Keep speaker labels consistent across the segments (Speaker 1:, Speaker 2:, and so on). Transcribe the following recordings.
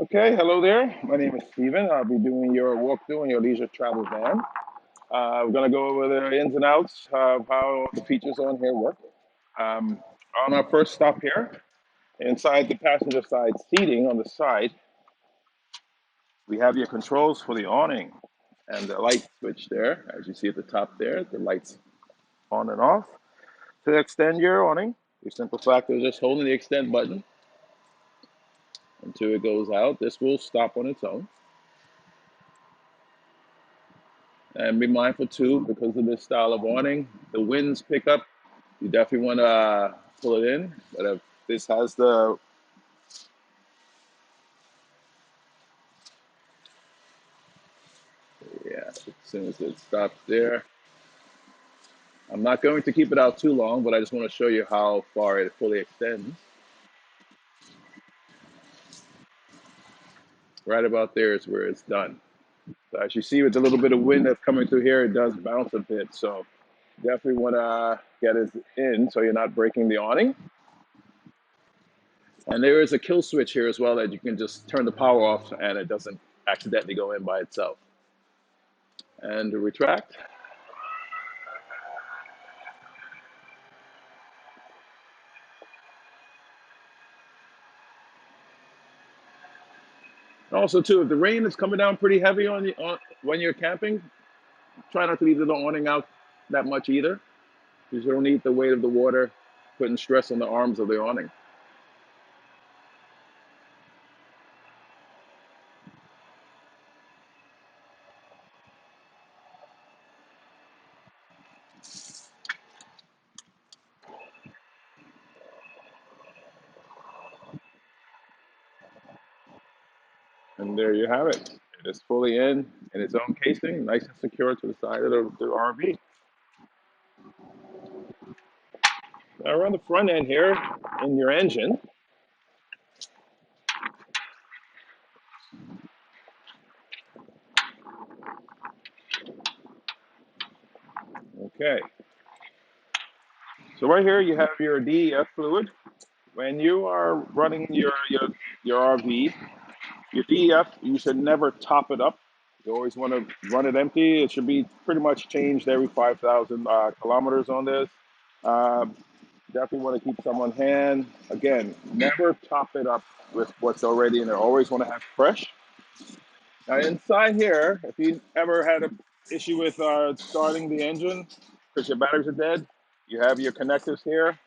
Speaker 1: Okay, hello there. My name is Steven. I'll be doing your walkthrough in your leisure travel van. We're going to go over the ins and outs of how the features on here work. Um, on our first stop here, inside the passenger side seating on the side, we have your controls for the awning and the light switch there. As you see at the top there, the lights on and off. To extend your awning, your simple factor is just holding the extend button until it goes out. This will stop on its own. And be mindful too, because of this style of awning, the winds pick up. You definitely want to pull it in. But if this has the, yeah, as soon as it stops there, I'm not going to keep it out too long, but I just want to show you how far it fully extends. Right about there is where it's done. So as you see, with the little bit of wind that's coming through here, it does bounce a bit. So definitely want to get it in so you're not breaking the awning. And there is a kill switch here as well that you can just turn the power off and it doesn't accidentally go in by itself. And to retract. And also too, if the rain is coming down pretty heavy on when you're camping, try not to leave the awning out that much either, because you don't need the weight of the water putting stress on the arms of the awning. And there you have it. It is fully in its own casing, nice and secure to the side of the RV. Now around the front end here, in your engine, okay. So right here you have your DEF fluid. When you are running your RV, your DEF, you should never top it up. You always want to run it empty. It should be pretty much changed every 5,000 kilometers on this. Uh, Definitely want to keep some on hand. Again, never top it up with what's already in there. Always want to have fresh. Now inside here, if you ever had an issue with starting the engine because your batteries are dead, you have your connectors here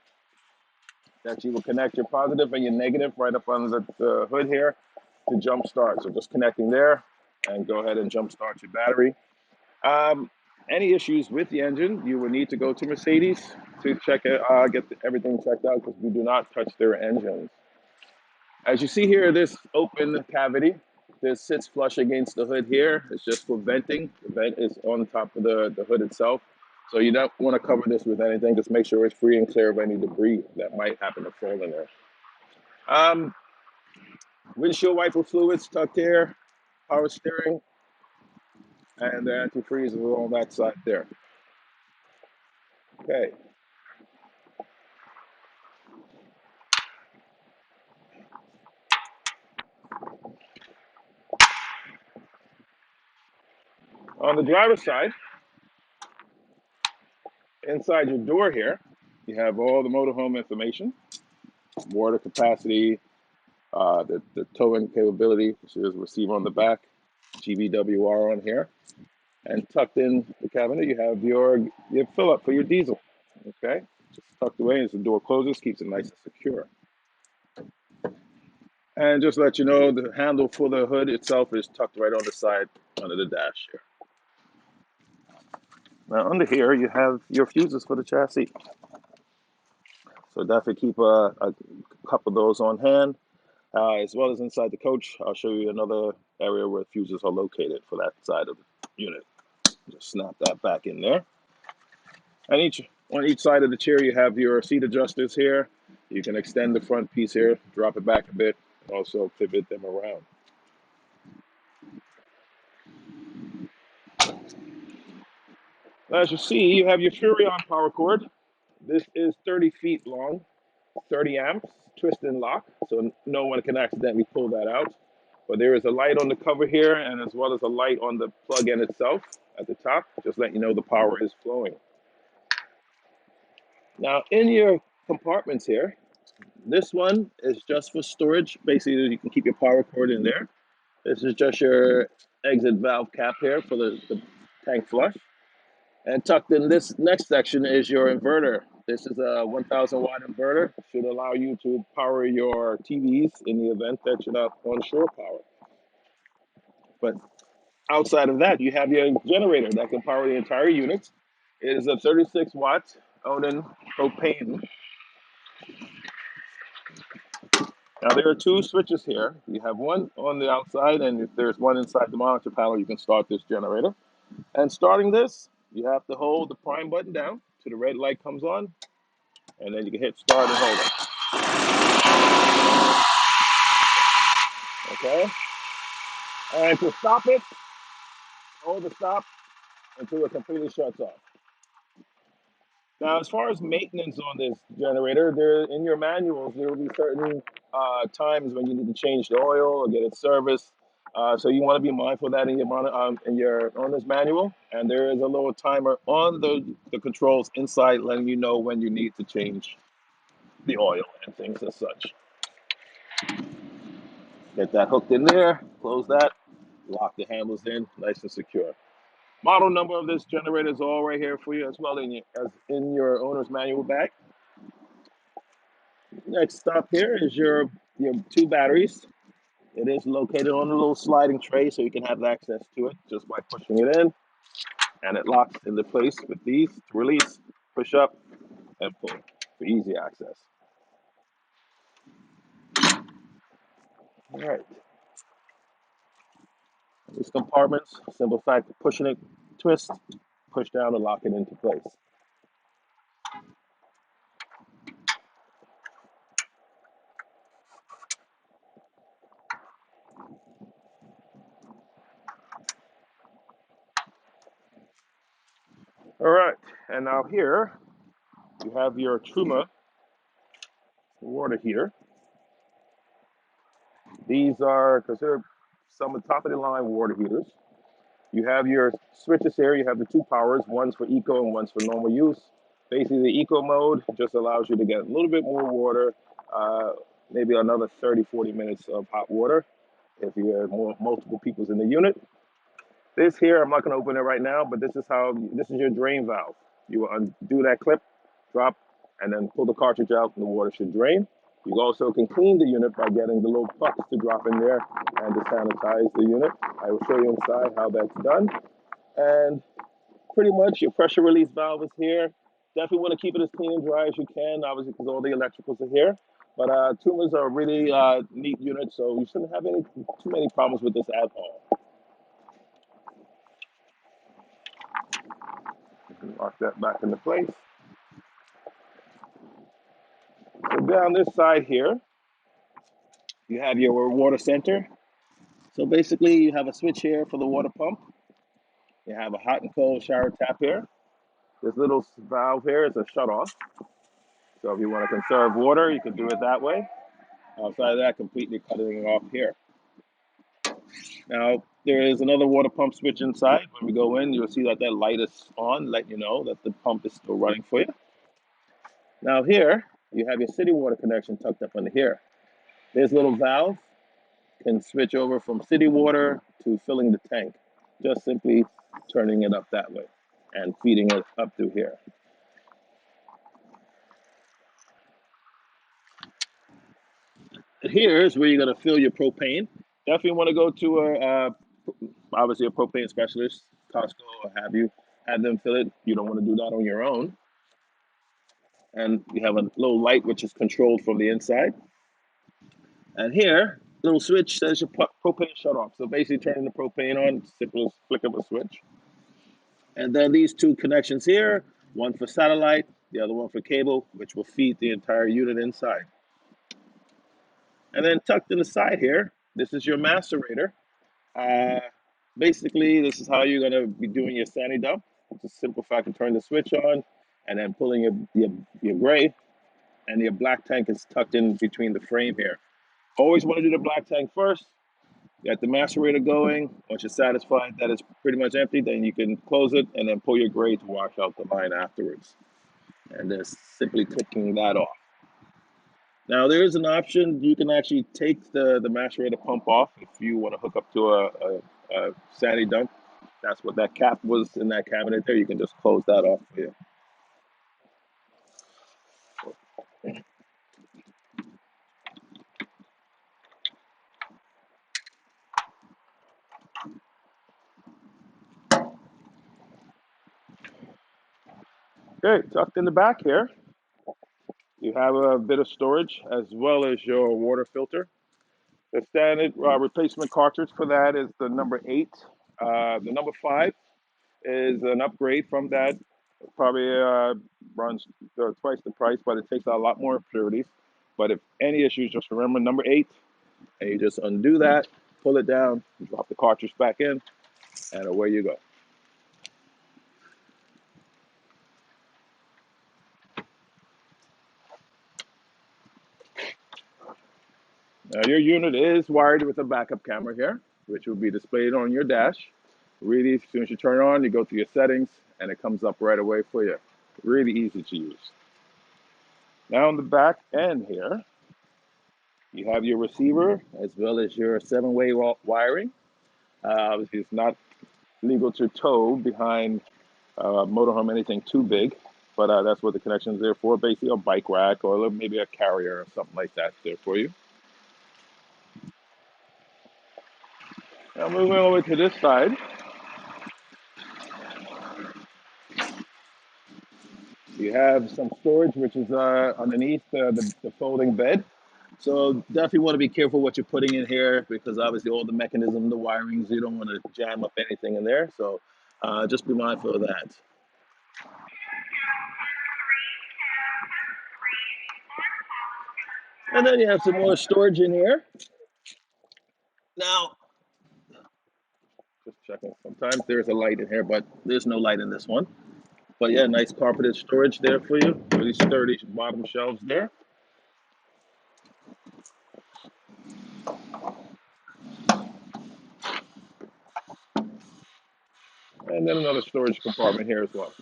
Speaker 1: that you will connect your positive and your negative right up on the hood here to jump start. So just connecting there and go ahead and jump start your battery. Um, any issues with the engine, you will need to go to Mercedes to check it, get everything checked out, because we do not touch their engines. As you see here, this open cavity, this sits flush against the hood here. It's just for venting. The vent is on top of the hood itself. So you don't want to cover this with anything. Just make sure it's free and clear of any debris that might happen to fall in there. Um, Windshield wiper fluids tucked here, power steering, and the antifreeze is on that side there. Okay. On the driver's side, inside your door here, you have all the motorhome information, water capacity, the towing capability, which is receiver on the back, GVWR on here, and tucked in the cabinet, you have your fill up for your diesel. Okay, just tucked away as the door closes, keeps it nice and secure. And just to let you know, the handle for the hood itself is tucked right on the side under the dash here. Now under here, you have your fuses for the chassis. So definitely keep a couple of those on hand. As well as inside the coach, I'll show you another area where fuses are located for that side of the unit. Just snap that back in there. And on each side of the chair, you have your seat adjusters here. You can extend the front piece here, drop it back a bit, and also pivot them around. As you see, you have your Furrion power cord. This is 30 feet long, 30 amps, twist and lock, so no one can accidentally pull that out. But there is a light on the cover here, and as well as a light on the plug-in itself at the top, just letting you know the power is flowing. Now, in your compartments here, this one is just for storage. Basically, you can keep your power cord in there. This is just your exit valve cap here for the tank flush. And tucked in this next section is your inverter. This is a 1,000 watt inverter. Should allow you to power your TVs in the event that you're not on shore power. But outside of that, you have your generator that can power the entire unit. It is a 36 watt Odin propane. Now there are two switches here. You have one on the outside, and if there's one inside the monitor panel, you can start this generator. And starting this, you have to hold the prime button down till the red light comes on, and then you can hit start and hold it. Okay? And to stop it, hold the stop until it completely shuts off. Now, as far as maintenance on this generator, there in your manuals, there will be certain times when you need to change the oil or get it serviced. So you want to be mindful of that in your owner's manual. And there is a little timer on the controls inside letting you know when you need to change the oil and things as such. Get that hooked in there, close that, lock the handles in, nice and secure. Model number of this generator is all right here for you as well as in your owner's manual bag. Next stop here is your two batteries. It is located on a little sliding tray, so you can have access to it just by pushing it in, and it locks into place with these to release, push up, and pull for easy access. All right. These compartments, simple fact of pushing it, twist, push down, and lock it into place. All right, and now here you have your Truma water heater. These are considered some of the top of the line water heaters. You have your switches here. You have the two powers. One's for eco and one's for normal use. Basically, the eco mode just allows you to get a little bit more water, maybe another 30, 40 minutes of hot water if you have multiple people in the unit. This here, I'm not going to open it right now, but this is your drain valve. You will undo that clip, drop, and then pull the cartridge out, and the water should drain. You also can clean the unit by getting the little pucks to drop in there and to sanitize the unit. I will show you inside how that's done. And pretty much your pressure release valve is here. Definitely want to keep it as clean and dry as you can, obviously, because all the electricals are here. But Tumas are a really neat unit, so you shouldn't have too many problems with this at all. Lock that back into place. So down this side here, you have your water center. So basically, you have a switch here for the water pump. You have a hot and cold shower tap here. This little valve here is a shut off. So if you want to conserve water, you can do it that way. Outside of that, completely cutting it off here. Now, there is another water pump switch inside. When we go in, you'll see that light is on, letting you know that the pump is still running for you. Now here, you have your city water connection tucked up under here. This little valve can switch over from city water to filling the tank, just simply turning it up that way and feeding it up through here. Here is where you're going to fill your propane. Definitely want to go to obviously a propane specialist, Costco, or have them fill it. You don't want to do that on your own. And you have a little light which is controlled from the inside. And here, little switch says your propane shut off. So basically turning the propane on, simple flick of a switch. And then these two connections here, one for satellite, the other one for cable, which will feed the entire unit inside. And then tucked in the side here, this is your macerator. Basically, this is how you're going to be doing your sandy dump. It's a simple fact of turning the switch on and then pulling your gray, and your black tank is tucked in between the frame here. Always want to do the black tank first. Get the macerator going. Once you're satisfied that it's pretty much empty, then you can close it and then pull your grate to wash out the line afterwards. And just simply clicking that off. Now there is an option you can actually take the macerator pump off if you want to hook up to a sandy dump. That's what that cap was in that cabinet there. You can just close that off here. Okay, tucked in the back here, you have a bit of storage as well as your water filter. The standard replacement cartridge for that is the number 8. The number 5 is an upgrade from that. Probably runs twice the price, but it takes out a lot more impurities. But if any issues, just remember number 8, and you just undo that, pull it down, drop the cartridge back in, and away you go. Now your unit is wired with a backup camera here, which will be displayed on your dash. Really, as soon as you turn it on, you go to your settings, and it comes up right away for you. Really easy to use. Now on the back end here, you have your receiver as well as your 7-way wiring. Obviously, it's not legal to tow behind motorhome anything too big, but that's what the connection is there for. Basically, a bike rack or maybe a carrier or something like that there for you. Now moving over to this side, you have some storage, which is underneath the folding bed. So definitely want to be careful what you're putting in here because obviously all the mechanism, the wirings, you don't want to jam up anything in there. So just be mindful of that. And then you have some more storage in here. Now, just checking. Sometimes there's a light in here, but there's no light in this one. But yeah, nice carpeted storage there for you. Really sturdy bottom shelves there. And then another storage compartment here as well.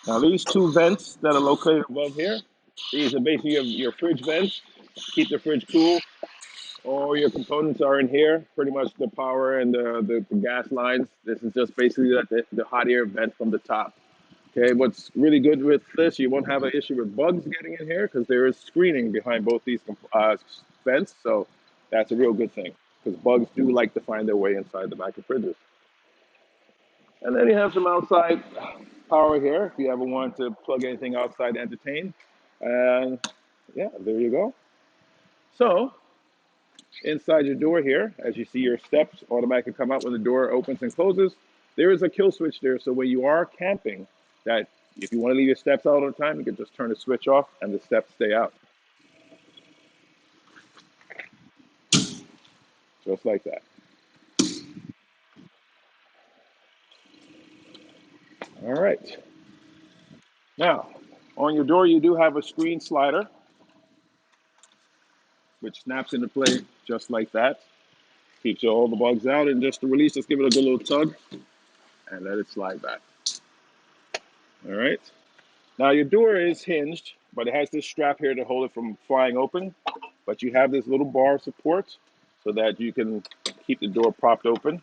Speaker 1: Now these two vents that are located above here, these are basically your fridge vents. Keep the fridge cool. All your components are in here, pretty much the power and the gas lines. This is just basically the hot air vent from the top. Okay, what's really good with this, you won't have an issue with bugs getting in here because there is screening behind both these vents, so that's a real good thing because bugs do like to find their way inside the back of fridges. And then you have some outside power here if you ever want to plug anything outside to entertain. And yeah, there you go. So inside your door here, as you see your steps automatically come out when the door opens and closes, there is a kill switch there. So when you are camping, that if you want to leave your steps out all the time, you can just turn the switch off and the steps stay out. Just like that. All right. Now, on your door, you do have a screen slider, which snaps into place just like that. Keeps all the bugs out, and just to release, just give it a good little tug and let it slide back. All right. Now your door is hinged, but it has this strap here to hold it from flying open. But you have this little bar of support so that you can keep the door propped open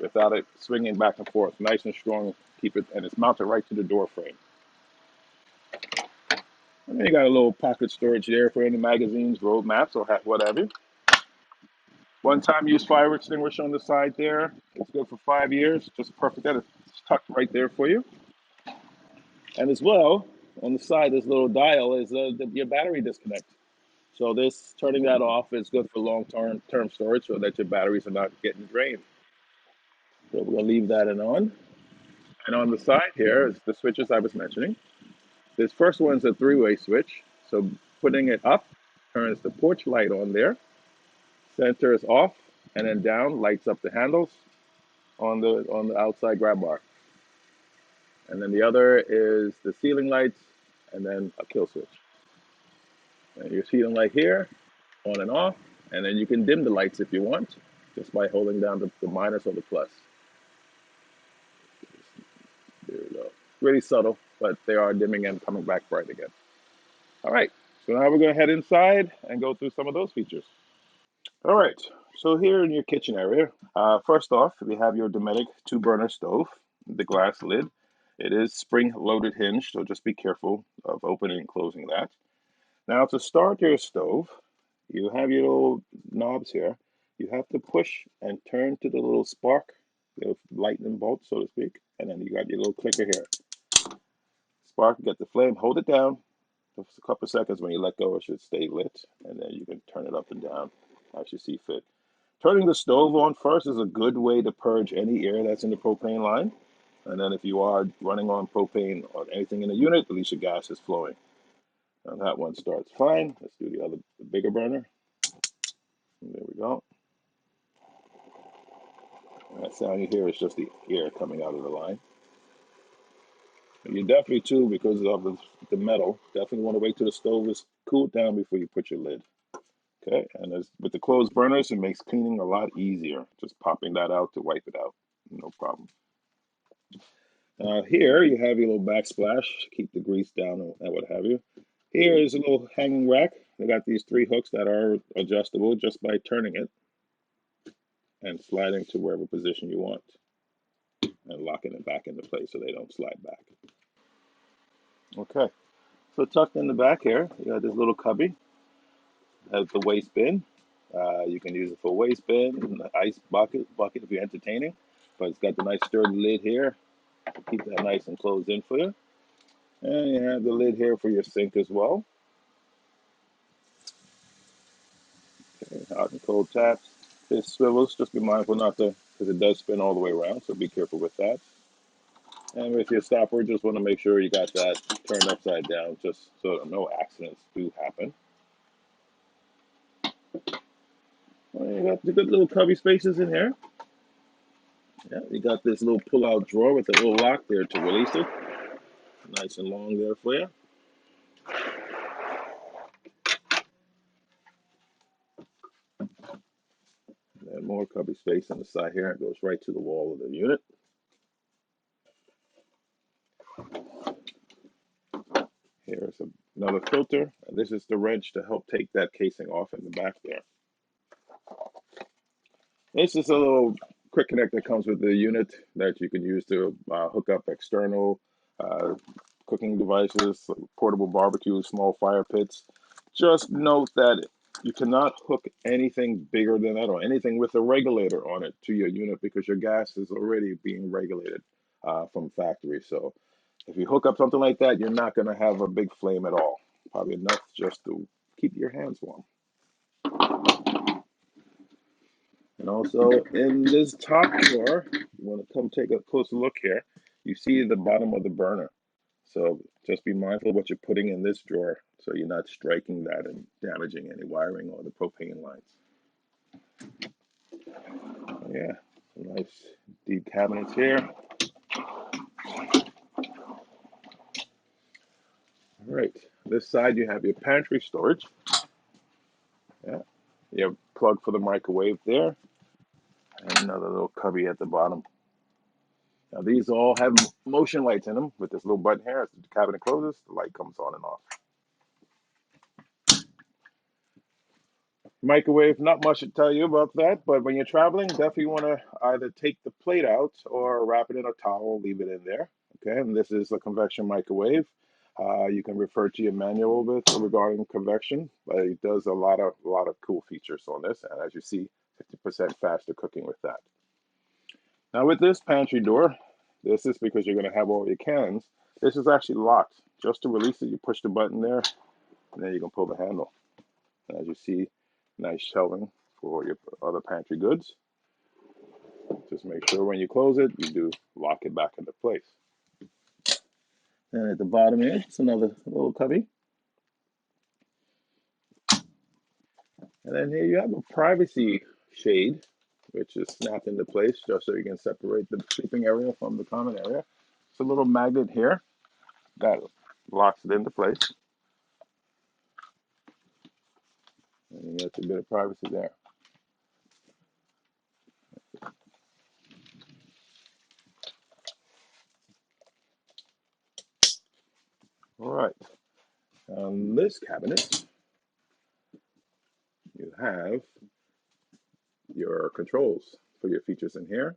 Speaker 1: without it swinging back and forth. Nice and strong. Keep it, and it's mounted right to the door frame. And then you got a little pocket storage there for any magazines, road maps, or whatever. One-time use fire extinguisher on the side there. It's good for 5 years. Just perfect. That is tucked right there for you. And as well, on the side, this little dial is your battery disconnect. So this turning that off is good for long-term storage so that your batteries are not getting drained. So we're going to leave that on. And on the side here is the switches I was mentioning. This first one's a 3-way switch. So putting it up turns the porch light on there. Center is off, and then down lights up the handles on the outside grab bar. And then the other is the ceiling lights, and then a kill switch. And your ceiling light here, on and off, and then you can dim the lights if you want, just by holding down the minus or the plus. There we go. Really subtle, but they are dimming and coming back bright again. All right, so now we're going to head inside and go through some of those features. All right, so here in your kitchen area, first off, we have your Dometic 2-burner stove, the glass lid. It is spring-loaded hinge, so just be careful of opening and closing that. Now, to start your stove, you have your little knobs here. You have to push and turn to the little spark, the lightning bolt, so to speak, and then you got your little clicker here. Spark, get the flame, hold it down for a couple of seconds. When you let go, it should stay lit, and then you can turn it up and down as you see fit. Turning the stove on first is a good way to purge any air that's in the propane line. And then if you are running on propane or anything in the unit, at least your gas is flowing. And that one starts fine. Let's do the bigger burner. And there we go. And that sound you hear is just the air coming out of the line. And you definitely, too, because of the metal, definitely want to wait till the stove is cooled down before you put your lid. Okay, and with the closed burners, it makes cleaning a lot easier. Just popping that out to wipe it out, no problem. Here you have your little backsplash, keep the grease down and what have you. Here is a little hanging rack. They got these 3 hooks that are adjustable just by turning it and sliding to wherever position you want and locking it back into place so they don't slide back. Okay, so tucked in the back here, you got this little cubby. Has the waste bin. You can use it for waste bin, an ice bucket if you're entertaining, but it's got the nice sturdy lid here to keep that nice and closed in for you. And you have the lid here for your sink as well. Okay, hot and cold taps. It swivels, just be mindful not to, because it does spin all the way around, so be careful with that. And with your stopper, just want to make sure you got that turned upside down, just so that no accidents do happen. Well, you got the good little cubby spaces in here. Yeah, you got this little pull-out drawer with a little lock there to release it. Nice and long there for you. And more cubby space on the side here. It goes right to the wall of the unit. Here's another filter. And this is the wrench to help take that casing off in the back there. This is a little quick connect that comes with the unit that you can use to hook up external cooking devices, portable barbecues, small fire pits. Just note that you cannot hook anything bigger than that or anything with a regulator on it to your unit because your gas is already being regulated from factory. So if you hook up something like that, you're not going to have a big flame at all. Probably enough just to keep your hands warm. And also in this top drawer, you want to come take a closer look here, you see the bottom of the burner. So just be mindful of what you're putting in this drawer so you're not striking that and damaging any wiring or the propane lines. Yeah, some nice deep cabinets here. All right, this side you have your pantry storage. Yeah, you have a plug for the microwave there, and another little cubby at the bottom. Now these all have motion lights in them with this little button here. As the cabinet closes, the light comes on and off. Microwave, not much to tell you about that, but when you're traveling, definitely want to either take the plate out or wrap it in a towel, leave it in there. Okay, and this is a convection microwave. You can refer to your manual with regarding convection, but it does a lot of cool features on this, and as you see, 50% faster cooking with that. Now with this pantry door, this is because you're going to have all your cans. This is actually locked. Just to release it, you push the button there, and then you can pull the handle. And as you see, nice shelving for your other pantry goods. Just make sure when you close it, you do lock it back into place. And at the bottom here, it's another little cubby. And then here you have a privacy shade, which is snapped into place just so you can separate the sleeping area from the common area. It's a little magnet here that locks it into place. And you get a bit of privacy there. All right. On this cabinet, you have your controls for your features in here.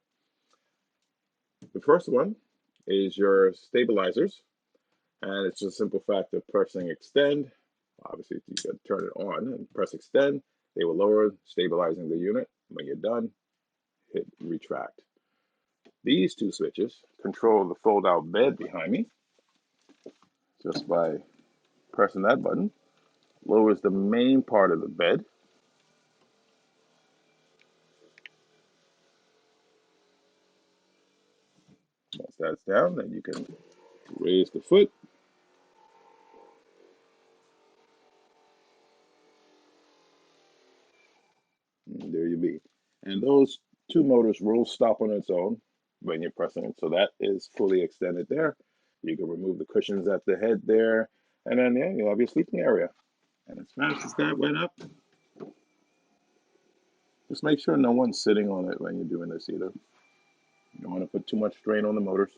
Speaker 1: The first one is your stabilizers, and it's just a simple fact of pressing extend. Obviously, you can turn it on and press extend. They will lower, stabilizing the unit. When you're done, hit retract. These two switches control the fold-out bed behind me. Just by pressing that button, lowers the main part of the bed. Once that's down, then you can raise the foot. And there you be. And those two motors will stop on its own when you're pressing it. So that is fully extended there. You can remove the cushions at the head there. And then, yeah, you'll have your sleeping area. And as fast as that went up, just make sure no one's sitting on it when you're doing this either. You don't want to put too much strain on the motors.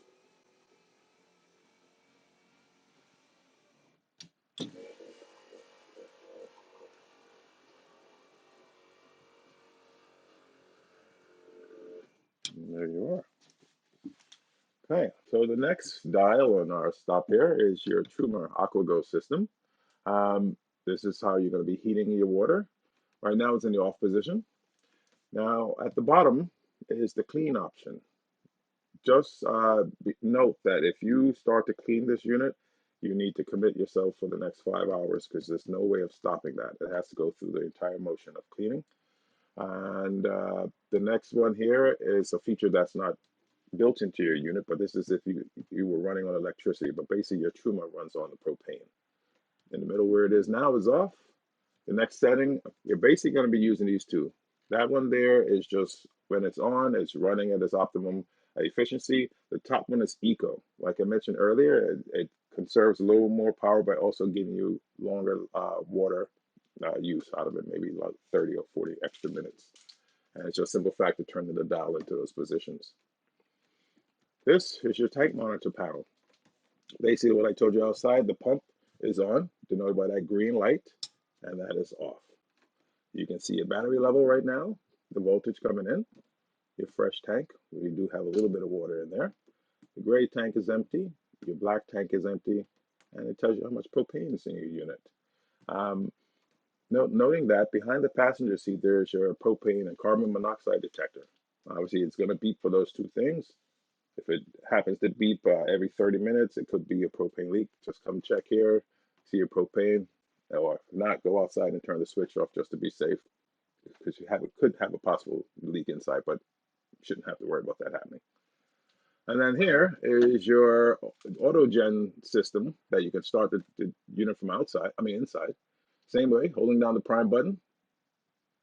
Speaker 1: And there you are. Okay, so the next dial on our stop here is your Truma AquaGo system. This is how you're going to be heating your water. Right now it's in the off position. Now at the bottom is the clean option. Just note that if you start to clean this unit, you need to commit yourself for the next 5 hours because there's no way of stopping that. It has to go through the entire motion of cleaning. And the next one here is a feature that's not built into your unit, but this is if you were running on electricity, but basically your Truma runs on the propane. In the middle where it is now is off. The next setting, you're basically going to be using these two. That one there is just when it's on, it's running at its optimum efficiency. The top one is eco. Like I mentioned earlier, it conserves a little more power by also giving you longer water use out of it, maybe like 30 or 40 extra minutes. And it's just a simple fact of turning the dial into those positions. This is your tank monitor panel. Basically what I told you outside, the pump is on, denoted by that green light, and that is off. You can see your battery level right now, the voltage coming in, your fresh tank. We do have a little bit of water in there. The gray tank is empty, your black tank is empty, and it tells you how much propane is in your unit. Noting that behind the passenger seat, there's your propane and carbon monoxide detector. Obviously, it's going to beep for those two things. If it happens to beep every 30 minutes, it could be a propane leak. Just come check here, see your propane, or if not, go outside and turn the switch off just to be safe, because could have a possible leak inside, but shouldn't have to worry about that happening. And then here is your auto gen system that you can start the unit from inside. Same way, holding down the prime button,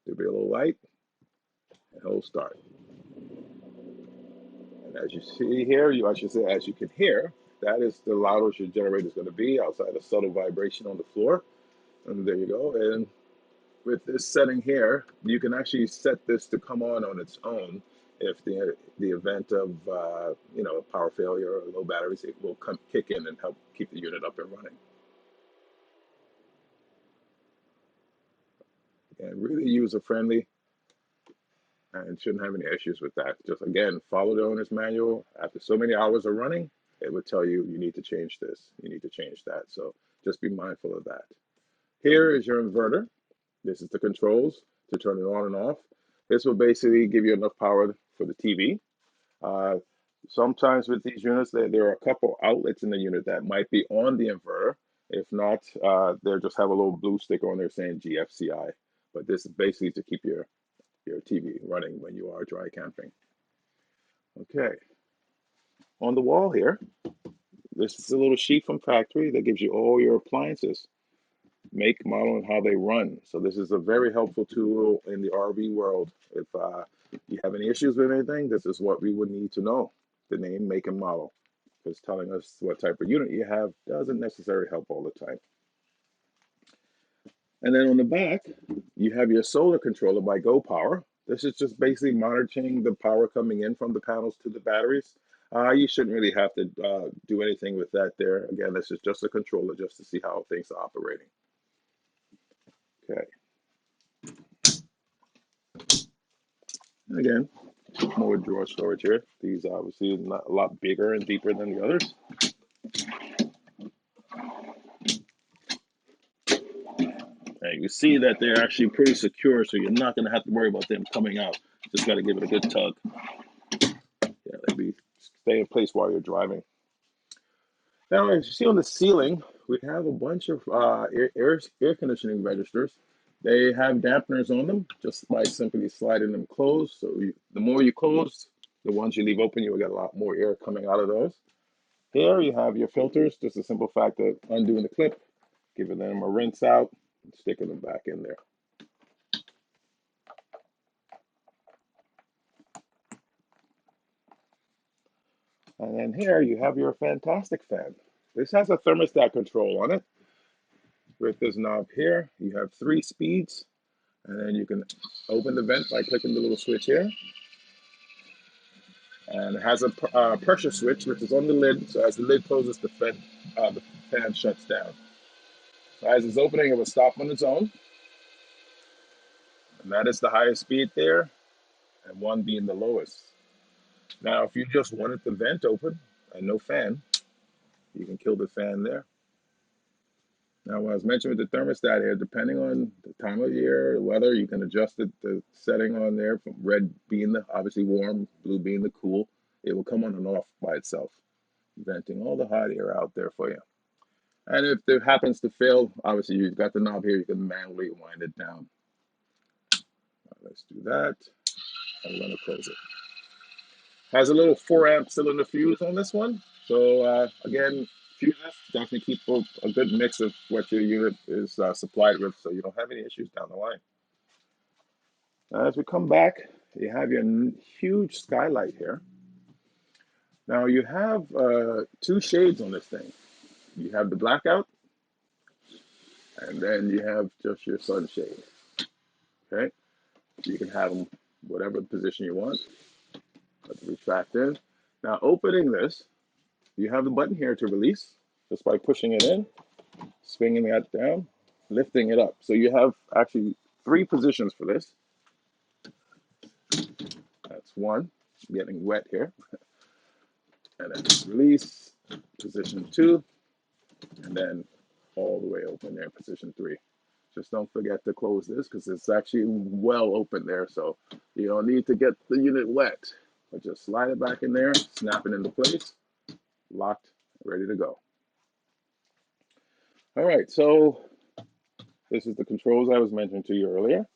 Speaker 1: there'll be a little light, and it'll start. And as you see here, as you can hear, that is the loudest your generator is going to be outside a subtle vibration on the floor. And there you go. And with this setting here, you can actually set this to come on its own. If the event of a power failure or low batteries, it will kick in and help keep the unit up and running. And really user friendly, and shouldn't have any issues with that. Just again, follow the owner's manual. After so many hours of running, it would tell you need to change this, you need to change that. So just be mindful of that. Here is your inverter. This is the controls to turn it on and off. This will basically give you enough power for the TV. Sometimes with these units, there are a couple outlets in the unit that might be on the inverter. If not, they'll just have a little blue sticker on there saying GFCI. But this is basically to keep your TV running when you are dry camping. Okay. On the wall here, this is a little sheet from factory that gives you all your appliances, make, model, and how they run. So this is a very helpful tool in the RV world. If you have any issues with anything, this is what we would need to know: the name, make, and model. because telling us what type of unit you have doesn't necessarily help all the time. And then on the back, you have your solar controller by Go Power. This is just basically monitoring the power coming in from the panels to the batteries. You shouldn't really have to do anything with that there. Again, this is just a controller just to see how things are operating. Okay. And again, more drawer storage here. These are obviously a lot bigger and deeper than the others. And you see that they're actually pretty secure, so you're not going to have to worry about them coming out. Just got to give it a good tug. Yeah, maybe stay in place while you're driving. Now, as you see on the ceiling, we have a bunch of air conditioning registers. They have dampeners on them just by simply sliding them closed. So the more you close, the ones you leave open, you'll get a lot more air coming out of those. Here you have your filters, just a simple fact of undoing the clip, giving them a rinse out, and sticking them back in there. And then here you have your fantastic fan. This has a thermostat control on it. With this knob here, you have 3 speeds, and then you can open the vent by clicking the little switch here. And it has a pressure switch, which is on the lid, so as the lid closes, the fan shuts down. So as it's opening, it will stop on its own. And that is the highest speed there, and 1 being the lowest. Now, if you just wanted the vent open and no fan, you can kill the fan there. Now, as mentioned with the thermostat here, depending on the time of year, the weather, you can adjust the setting on there from red being the obviously warm, blue being the cool. It will come on and off by itself, venting all the hot air out there for you. And if it happens to fail, obviously you've got the knob here, you can manually wind it down. Let's do that. I'm going to close it. Has a little 4-amp cylinder fuse on this one. So again, fuses definitely keep a good mix of what your unit is supplied with, so you don't have any issues down the line. Now, as we come back, you have your huge skylight here. Now you have 2 shades on this thing. You have the blackout, and then you have just your sunshade. Okay, you can have them whatever position you want. Let's retract in. Now opening this, you have the button here to release just by pushing it in, swinging that down, lifting it up. So you have actually 3 positions for this. That's 1, getting wet here. And then release, position 2, and then all the way open there, position 3. Just don't forget to close this because it's actually well open there, so you don't need to get the unit wet. But just slide it back in there, snap it into place, locked, ready to go. All right, so this is the controls I was mentioning to you earlier.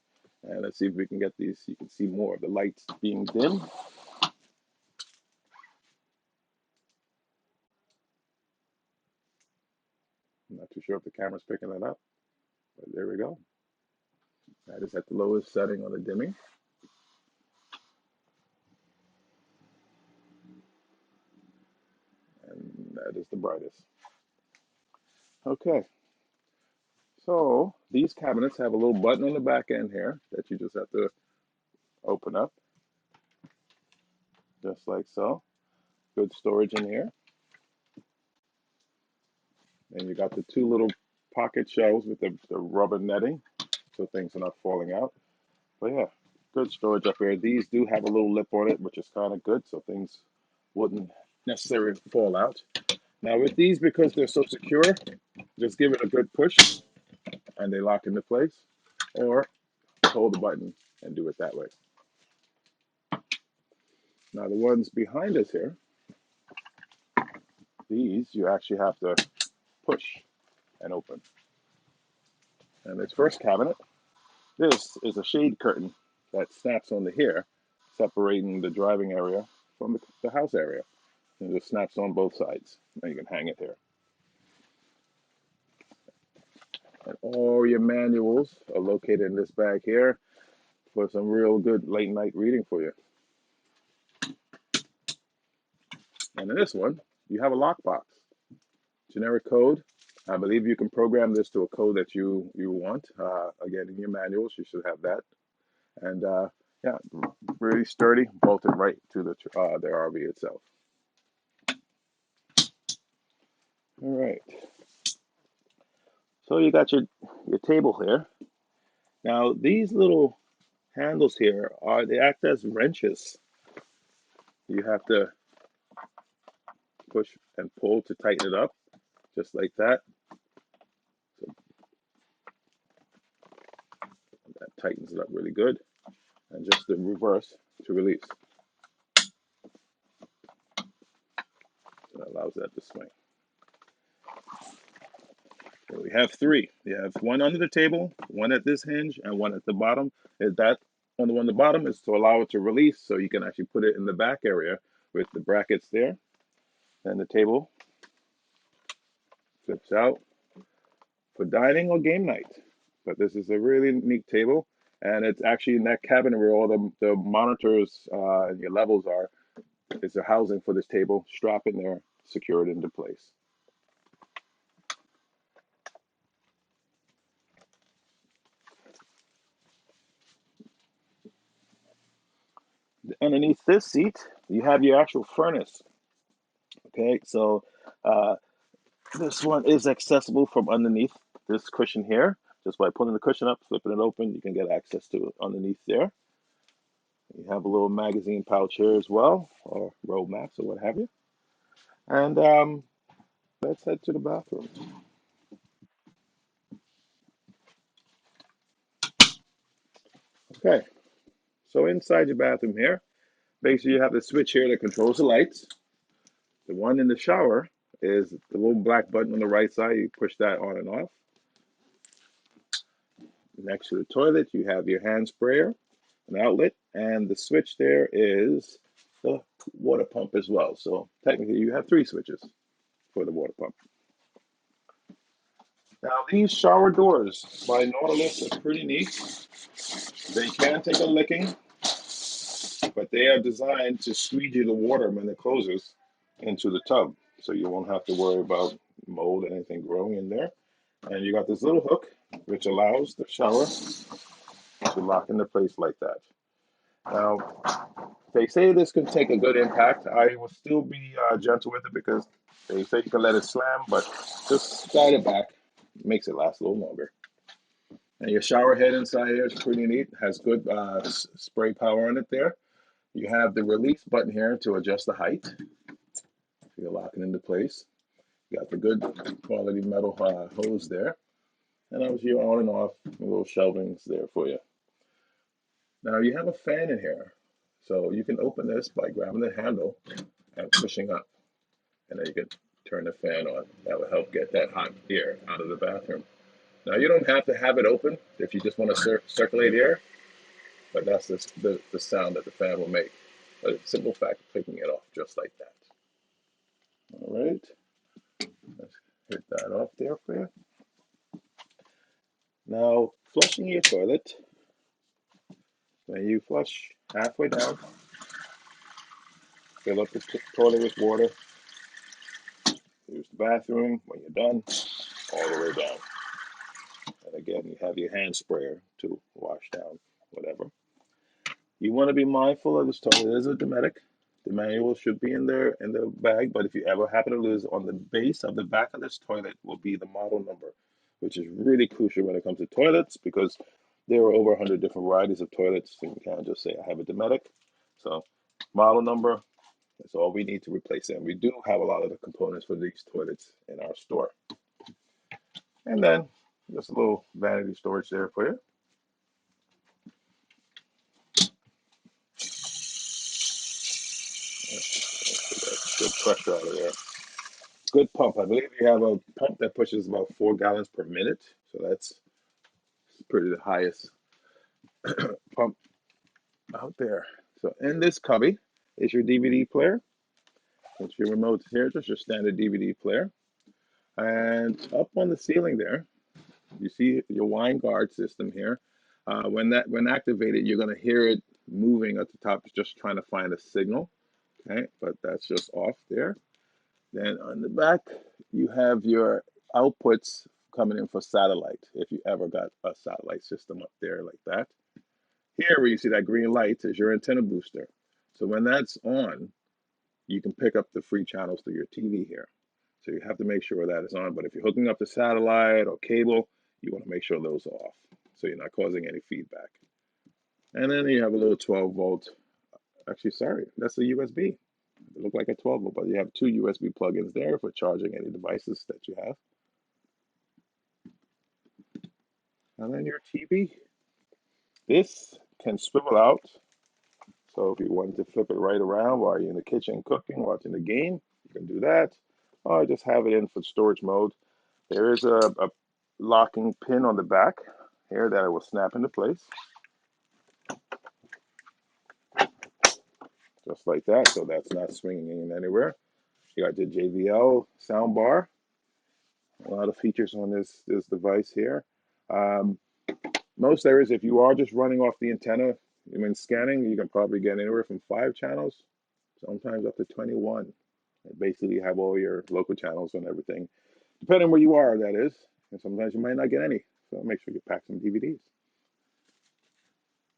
Speaker 1: And let's see if we can get these, you can see more of the lights being dim. I'm not too sure if the camera's picking that up, but there we go. That is at the lowest setting on the dimming. And that is the brightest. Okay, so these cabinets have a little button on the back end here that you just have to open up, just like so. Good storage in here. And you got the 2 little pocket shelves with the rubber netting, so things are not falling out. But yeah, good storage up here. These do have a little lip on it, which is kind of good, so things wouldn't necessarily fall out. Now with these, because they're so secure, just give it a good push and they lock into place, or hold the button and do it that way. Now the ones behind us here, these you actually have to push and open. And this first cabinet, this is a shade curtain that snaps onto here, separating the driving area from the house area. And it just snaps on both sides. Now you can hang it there. And all your manuals are located in this bag here for some real good late night reading for you. And in this one, you have a lockbox. Generic code. I believe you can program this to a code that you want. Again, in your manuals, you should have that. And yeah, really sturdy, bolted right to the RV itself. All right. So you got your table here. Now these little handles here they act as wrenches. You have to push and pull to tighten it up, just like that. So that tightens it up really good. And just the reverse to release. So that allows that to swing. So we have three. You have one under the table, one at this hinge, and one at the bottom. That on the one at the bottom is to allow it to release, so you can actually put it in the back area with the brackets there. And the table flips out for dining or game night. But this is a really neat table, and it's actually in that cabinet where all the monitors and your levels are. It's a housing for this table. Strap in there, secure it into place. Underneath this seat, you have your actual furnace. Okay, so this one is accessible from underneath this cushion here. Just by pulling the cushion up, flipping it open, you can get access to it underneath there. You have a little magazine pouch here as well, or road maps or what have you. And let's head to the bathroom. Okay, so inside your bathroom here, basically you have the switch here that controls the lights. The one in the shower is the little black button on the right side. You push that on and off. Next to the toilet, you have your hand sprayer, an outlet, and the switch there is the water pump as well. So technically, you have three switches for the water pump. Now, these shower doors by Nautilus are pretty neat. They can take a licking, but they are designed to squeegee the water when it closes into the tub, so you won't have to worry about mold or anything growing in there. And you got this little hook, which allows the shower to lock into place like that. Now, they say this can take a good impact. I will still be gentle with it because they say you can let it slam, but just slide it back. Makes it last a little longer. And your shower head inside here is pretty neat. Has good spray power on it there. You have the release button here to adjust the height. So you're locking into place. You got the good quality metal hose there. And obviously your on and off little shelvings there for you. Now you have a fan in here. So you can open this by grabbing the handle and pushing up. And then you can turn the fan on. That will help get that hot air out of the bathroom. Now you don't have to have it open if you just want to circulate air, but that's the sound that the fan will make. But it's a simple fact of clicking it off just like that. All right, let's hit that off there for you. Now flushing your toilet. When you flush halfway down, fill up the toilet with water. Use the bathroom when you're done, all the way down. And again, you have your hand sprayer to wash down whatever. You want to be mindful of this toilet. It is a Dometic. The manual should be in there in the bag, but if you ever happen to lose, on the base of the back of this toilet will be the model number, which is really crucial when it comes to toilets because there are over 100 different varieties of toilets, and you can't just say I have a Dometic. So model number, that's all we need to replace them. We do have a lot of the components for these toilets in our store. And then just a little vanity storage there for you. Good pressure out of there. Good pump. I believe you have a pump that pushes about 4 gallons per minute. So that's pretty the highest pump out there. So in this cubby is your DVD player. It's your remote here, just your standard DVD player. And up on the ceiling there, you see your wine guard system here. When activated, you're going to hear it moving at the top. It's just trying to find a signal. Okay, but that's just off there. Then on the back, you have your outputs coming in for satellite, if you ever got a satellite system up there like that. Here, where you see that green light, is your antenna booster. So when that's on, you can pick up the free channels through your TV here. So you have to make sure that is on. But if you're hooking up to satellite or cable, you want to make sure those are off so you're not causing any feedback. And then you have a little 12 volt. Actually, sorry, that's a USB. It looked like a 12 volt, but you have two USB plugins there for charging any devices that you have. And then your TV. This can swivel out. So if you wanted to flip it right around while you're in the kitchen cooking, watching the game, you can do that. Or just have it in for storage mode. There is a locking pin on the back here that it will snap into place. Just like that, so that's not swinging in anywhere. You got the Jbl Sound Bar. A lot of features on this device here. Most areas, if you are just running off the antenna, when scanning, you can probably get anywhere from 5 channels, sometimes up to 21. Basically, you have all your local channels and everything, depending on where you are, that is. And sometimes you might not get any, so make sure you pack some DVDs.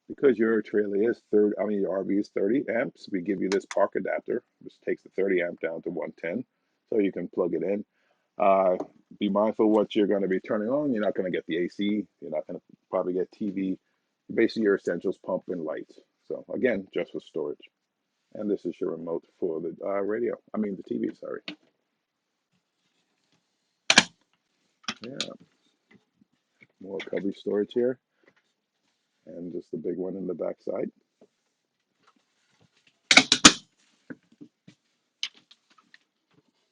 Speaker 1: Because your trailer is your RV is 30 amps, we give you this park adapter, which takes the 30 amp down to 110, so you can plug it in. Be mindful what you're going to be turning on. You're not going to get the AC. You're not going to probably get TV. Basically, your essentials, pump and lights. So again, just for storage. And this is your remote for the the TV, sorry. Yeah, more cubby storage here. And just the big one in the back side.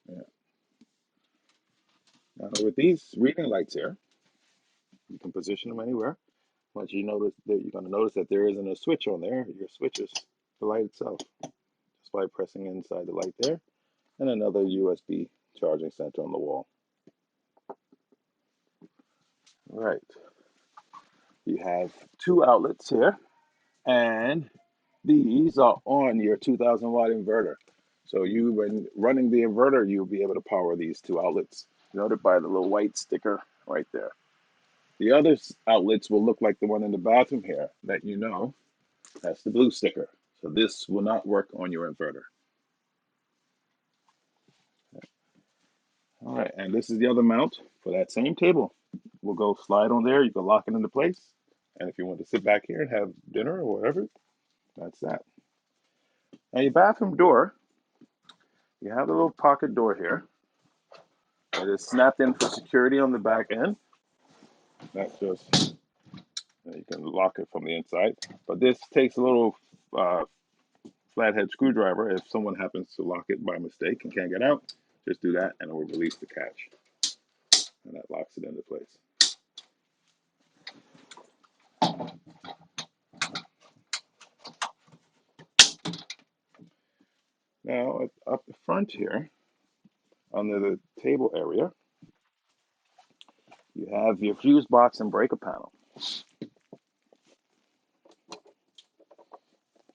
Speaker 1: Yeah. Now with these reading lights here, you can position them anywhere. But you're going to notice that there isn't a switch on there. Your switch is the light itself. Just by pressing inside the light there. And another USB charging center on the wall. All right. You have 2 outlets here. And these are on your 2000 watt inverter. So when running the inverter, you'll be able to power these 2 outlets, noted by the little white sticker right there. The other outlets will look like the one in the bathroom here that that's the blue sticker. So this will not work on your inverter. All right, and this is the other mount for that same table. We'll go slide on there. You can lock it into place. And if you want to sit back here and have dinner or whatever, that's that. Now your bathroom door, you have a little pocket door here. It is snapped in for security on the back end. That's just, you can lock it from the inside. But this takes a little flathead screwdriver. If someone happens to lock it by mistake and can't get out, just do that and it will release the catch. And that locks it into place. Now, up front here, under the table area, you have your fuse box and breaker panel.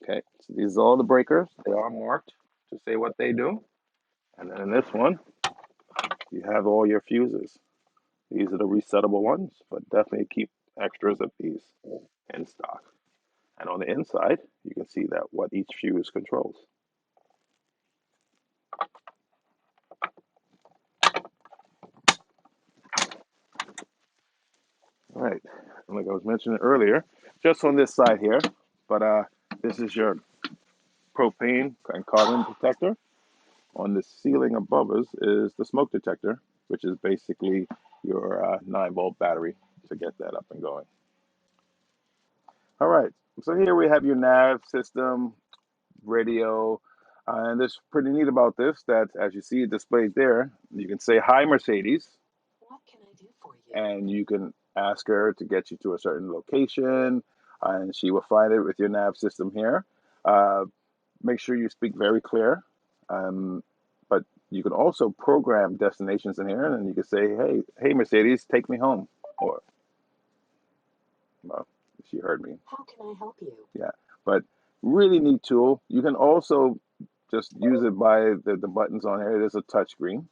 Speaker 1: Okay, so these are all the breakers. They are marked to say what they do. And then in this one, you have all your fuses. These are the resettable ones, but definitely keep extras of these in stock. And on the inside, you can see that what each fuse controls. All right, and like I was mentioning earlier, just on this side here, but this is your propane and carbon detector. On the ceiling above us is the smoke detector, which is basically your 9-volt battery to get that up and going. All right, so here we have your nav system, radio, and this pretty neat about this that as you see it displayed there, you can say, "Hi, Mercedes." What can I do for you? And you can ask her to get you to a certain location, and she will find it with your nav system here. Make sure you speak very clear. But you can also program destinations in here, and you can say, hey, Mercedes, take me home. Or, well, she heard me. How can I help you? Yeah, but really neat tool. You can also just use it by the buttons on here. It is a touchscreen.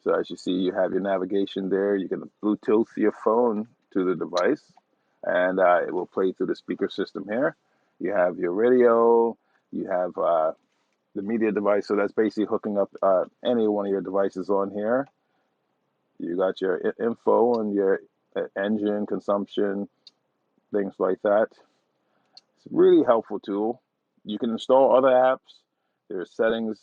Speaker 1: So as you see, you have your navigation there. You can Bluetooth your phone to the device, and it will play through the speaker system here. You have your radio. You have the media device. So that's basically hooking up any one of your devices on here. You got your info and your engine consumption, things like that. It's a really helpful tool. You can install other apps. There's settings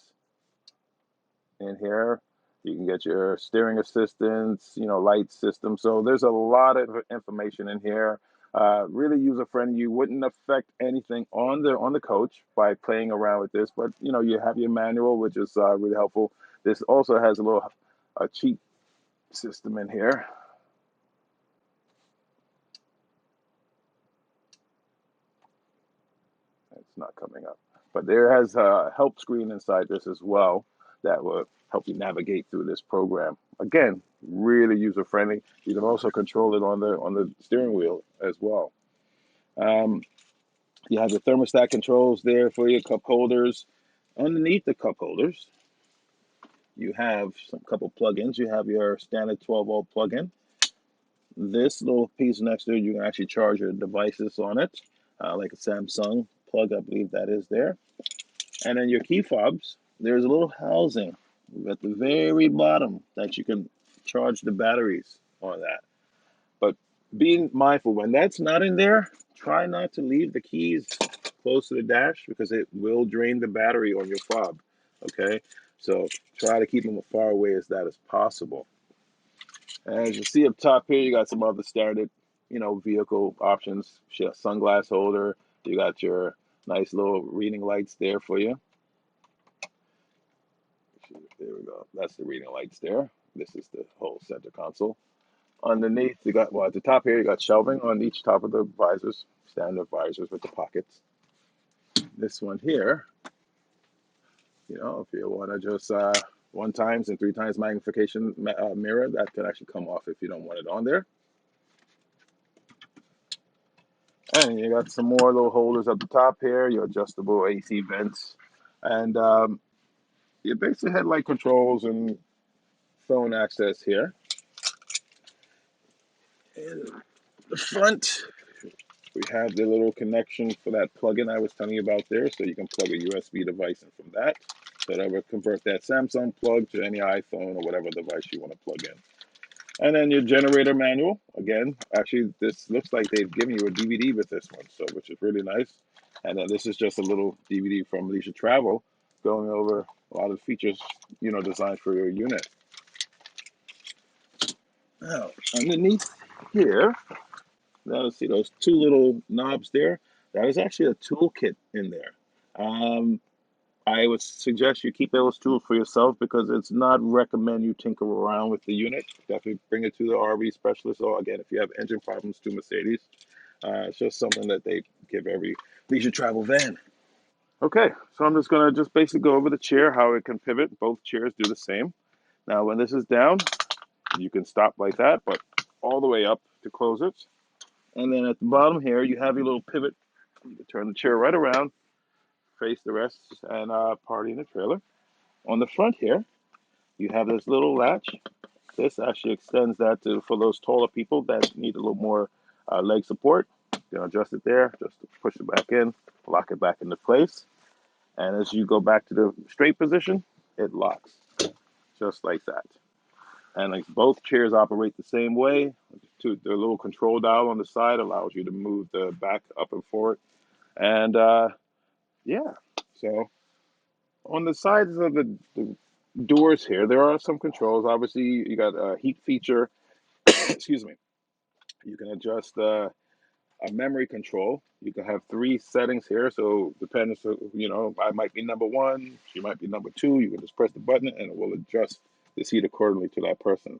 Speaker 1: in here. You can get your steering assistance, light system. So there's a lot of information in here. Really user friendly. You wouldn't affect anything on the coach by playing around with this, but you have your manual, which is really helpful. This also has a cheat system in here. It's not coming up, but there has a help screen inside this as well that will help you navigate through this program. Again, really user friendly. You can also control it on the steering wheel as well. You have your thermostat controls there for your cup holders. Underneath the cup holders, you have some couple plugins. You have your standard 12-volt plug-in. This little piece next to it, you can actually charge your devices on it, like a Samsung plug, I believe that is there. And then your key fobs, there's a little housing at the very bottom that you can charge the batteries on that. But being mindful, when that's not in there, try not to leave the keys close to the dash because it will drain the battery on your fob, okay? So try to keep them as far away as that as possible. And as you see up top here, you got some other standard, vehicle options. You got sunglass holder. You got your nice little reading lights there for you. There we go. That's the reading lights there. This is the whole center console. Underneath, you got, at the top here, you got shelving on each top of the visors, standard visors with the pockets. This one here, if you want to just 1 times and 3 times magnification mirror, that can actually come off if you don't want it on there. And you got some more little holders at the top here, your adjustable AC vents, and your basic headlight controls and phone access here. In the front, we have the little connection for that plug-in I was telling you about there, so you can plug a USB device in from that. So that will convert that Samsung plug to any iPhone or whatever device you want to plug in. And then your generator manual. Again, actually, this looks like they've given you a DVD with this one, so which is really nice. And then this is just a little DVD from Leisure Travel going over a lot of features, designed for your unit. Now, underneath here, now see those 2 little knobs there? That is actually a toolkit in there. I would suggest you keep those tools for yourself because it's not recommend you tinker around with the unit. Definitely bring it to the RV specialist. Or again, if you have engine problems to Mercedes, it's just something that they give every leisure travel van. Okay, so I'm just gonna basically go over the chair, how it can pivot. Both chairs do the same. Now, when this is down, you can stop like that, but all the way up to close it. And then at the bottom here, you have your little pivot. You can turn the chair right around, face the rest, and party in the trailer. On the front here, you have this little latch. This actually extends that for those taller people that need a little more leg support. You can adjust it there, just to push it back in, lock it back into place. And as you go back to the straight position, it locks, just like that. And like both chairs operate the same way. The little control dial on the side allows you to move the back up and forward. And yeah, so on the sides of the doors here, there are some controls. Obviously, you got a heat feature. Excuse me. You can adjust a memory control. You can have 3 settings here. So depending, I might be number 1, she might be number 2. You can just press the button and it will adjust the seat accordingly to that person.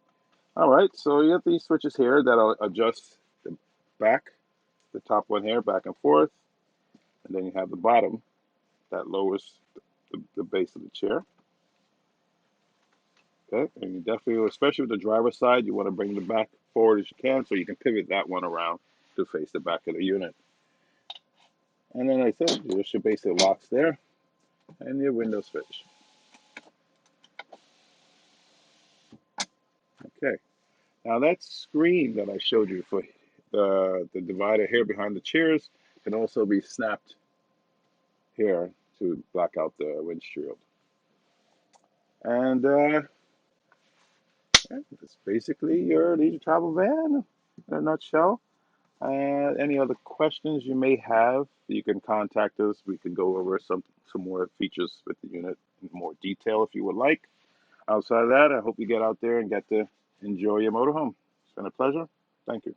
Speaker 1: All right, so you have these switches here that'll adjust the back, the top one here, back and forth. And then you have the bottom that lowers the base of the chair. Okay, and you definitely, especially with the driver's side, you want to bring the back forward as you can so you can pivot that one around to face the back of the unit. And then I said, there's your basic locks there. and your window switch. Okay. Now that screen that I showed you for the divider here behind the chairs can also be snapped here to black out the windshield. And that's basically your leisure travel van in a nutshell. Any other questions you may have, you can contact us. We can go over some more features with the unit in more detail if you would like. Outside of that, I hope you get out there and get to enjoy your motorhome. It's been a pleasure. Thank you.